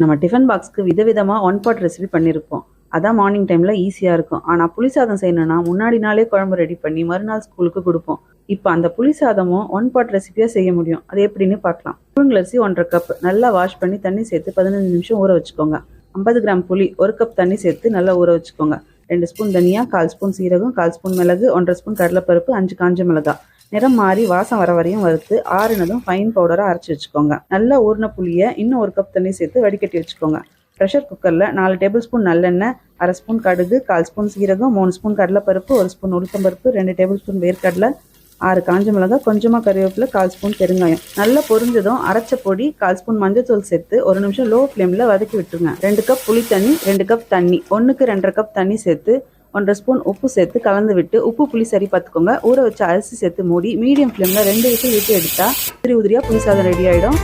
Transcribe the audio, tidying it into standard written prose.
நம்ம டிஃபன் பாக்ஸ்க்கு விதவிதமாக one pot recipe பண்ணியிருப்போம். அதான் மார்னிங் டைமில் ஈஸியாக இருக்கும். ஆனால் புளி சாதம் செய்யணும்னா முன்னாடி நாளே குழம்பு ரெடி பண்ணி மறுநாள் ஸ்கூலுக்கு கொடுப்போம். இப்போ அந்த புளி சாதமும் ஒன் பாட் ரெசிபியாக செய்ய முடியும். அது எப்படின்னு பார்க்கலாம். புழுங்கலரிசி 1½ கப் நல்லா வாஷ் பண்ணி தண்ணி சேர்த்து 15 நிமிஷம் ஊற வச்சுக்கோங்க. 50 கிராம் புளி 1 கப் தண்ணி சேர்த்து நல்லா ஊற வச்சுக்கோங்க. 2 ஸ்பூன் தனியா, 1/4 ஸ்பூன் சீரகம், 1/4 ஸ்பூன் மிளகு, 1½ ஸ்பூன் கடலைப்பருப்பு, 5 காஞ்ச மிளகாய். நிறம் மாறி வாசம் வர வரையும் வறுத்து ஆறுனதும் ஃபைன் பவுடராக அரைச்சி வச்சுக்கோங்க. நல்லா ஊறின புளியை இன்னும் 1 கப் தண்ணி சேர்த்து வடிகட்டி வச்சுக்கோங்க. ப்ரெஷர் குக்கரில் 4 டேபிள் ஸ்பூன் நல்லெண்ணெய், 1/2 ஸ்பூன் கடுகு, 1/4 ஸ்பூன் சீரகம், 3 ஸ்பூன் கடலைப்பருப்பு, 1 ஸ்பூன் உளுத்தம்பருப்பு, 2 டேபிள் ஸ்பூன் வேர்க்கடலை, 6 காஞ்ச மிளகாய், கொஞ்சமாக கறிவேப்பிலை, 1/4 ஸ்பூன் பெருங்காயம். நல்லா பொரிஞ்சதும் அரைச்ச பொடி 1/4 ஸ்பூன் மஞ்சள் சேர்த்து 1 நிமிஷம் லோ ஃப்ளேமில் வதக்கி விட்டுருங்க. 2 கப் புளி தண்ணி, 2 கப் தண்ணி, 1க்கு 2½ கப் தண்ணி சேர்த்து 1½ ஸ்பூன் உப்பு சேர்த்து கலந்து விட்டு உப்பு புளி சரி பார்த்துக்கோங்க. ஊற வச்ச அரிசி சேர்த்து மூடி மீடியம் ஃப்ளேமில் 2 விசில் விட்டு எடுத்தால் உதிரி உதிரியாக புளி சாதம் ரெடி ஆகிடும்.